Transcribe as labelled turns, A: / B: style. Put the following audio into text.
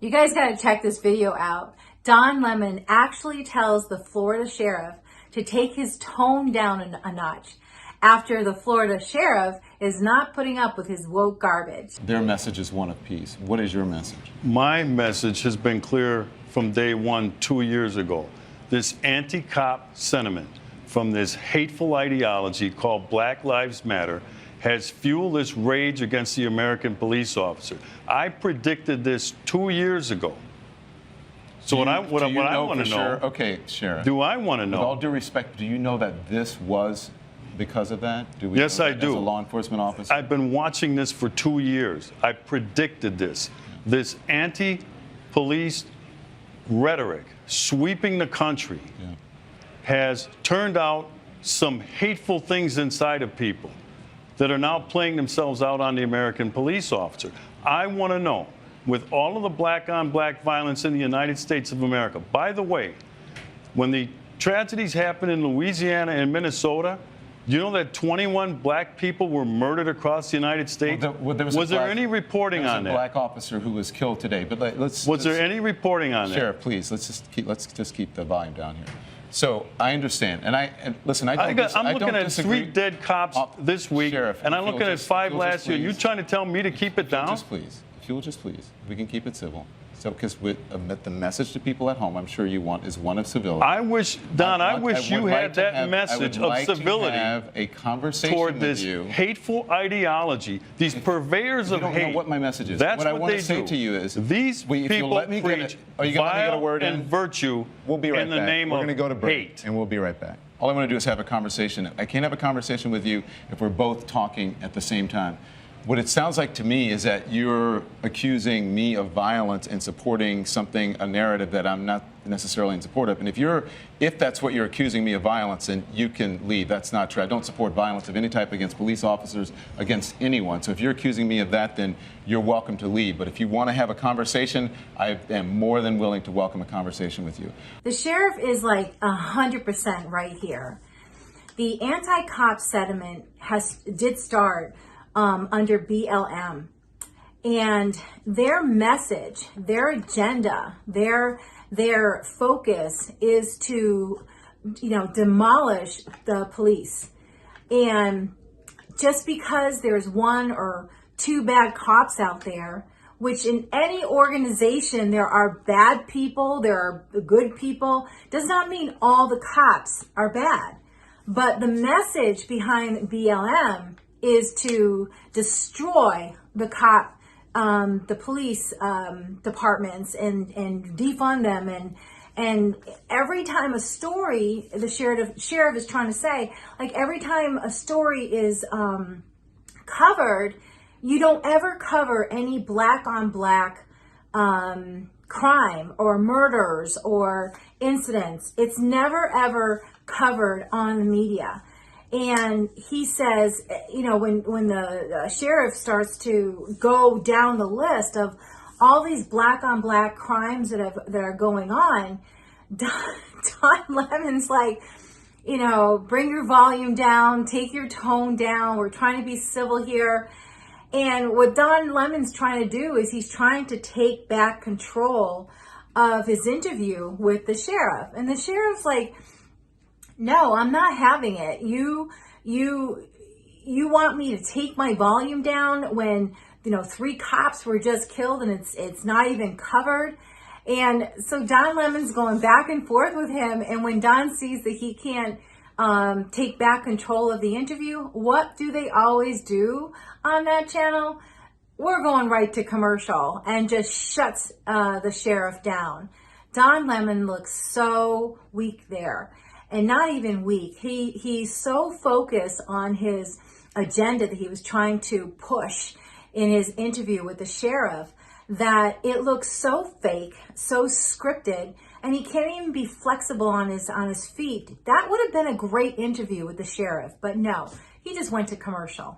A: You guys got to check this video out. Don Lemon actually tells the Florida sheriff to take his tone down a notch after the Florida sheriff is not putting up with his woke garbage.
B: Their message is one of peace. What is your message?
C: My message has been clear from day one 2 years ago. This anti-cop sentiment from this hateful ideology called Black Lives Matter has fueled this rage against the American police officer. I predicted this 2 years ago. So what I want to know,
B: okay, Sheriff.
C: do I want to know?
B: With all due respect, do you know that this was because of that? Do we
C: Yes,
B: know
C: I
B: that
C: do.
B: As a law enforcement officer?
C: I've been watching this for 2 years. I predicted this. This anti-police rhetoric sweeping the country has turned out some hateful things inside of people that are now playing themselves out on the American police officer. I want to know, with all of the black-on-black violence in the United States of America, by the way, when the tragedies happened in Louisiana and Minnesota, you know that 21 black people were murdered across the United States? Was there any reporting on that?
B: There was a black officer who was killed today. But
C: was there any reporting on that?
B: Sheriff, please, let's just keep the volume down here. So I understand, and listen,
C: I'm looking at 3 dead cops this week,
B: Sheriff,
C: and I'm looking at 5 last year. You trying to tell me to keep it down?
B: If you'll just please, we can keep it civil. So, because the message to people at home, I'm sure you want, is one of civility.
C: I wish, Don, I wish you had that message of civility
B: have a conversation
C: toward this
B: with you.
C: Hateful ideology, these purveyors of hate.
B: You don't know what my message is.
C: That's
B: what I
C: what
B: want
C: they
B: to say
C: do.
B: to you is,
C: these people preach vile and virtue
B: we'll be right
C: in the
B: back.
C: name
B: We're
C: of
B: going to go to break,
C: hate.
B: and we'll be right back. All I want to do is have a conversation. I can't have a conversation with you if we're both talking at the same time. What it sounds like to me is that you're accusing me of violence and supporting a narrative that I'm not necessarily in support of. And if that's what you're accusing me of violence, then you can leave. That's not true. I don't support violence of any type against police officers, against anyone. So if you're accusing me of that, then you're welcome to leave. But if you want to have a conversation, I am more than willing to welcome a conversation with you.
A: The sheriff is like 100% right here. The anti-cop sentiment did start under BLM, and their message, their agenda, their focus is to, demolish the police. And just because there's 1 or 2 bad cops out there, which in any organization there are bad people, there are good people, does not mean all the cops are bad. But the message behind BLM is to destroy the police departments and defund them. And every time a story, the sheriff is trying to say, like every time a story is covered, you don't ever cover any black on black crime or murders or incidents. It's never ever covered on the media. And he says, when the sheriff starts to go down the list of all these black on black crimes that are going on, Don Lemon's like, bring your volume down, take your tone down. We're trying to be civil here. And what Don Lemon's trying to do is he's trying to take back control of his interview with the sheriff. And the sheriff's like, no, I'm not having it. You want me to take my volume down when 3 cops were just killed and it's not even covered. And so Don Lemon's going back and forth with him. And when Don sees that he can't take back control of the interview, what do they always do on that channel? We're going right to commercial and just shuts the sheriff down. Don Lemon looks so weak there. And not even weak. He's so focused on his agenda that he was trying to push in his interview with the sheriff that it looks so fake, so scripted, and he can't even be flexible on his feet. That would have been a great interview with the sheriff, but no, he just went to commercial.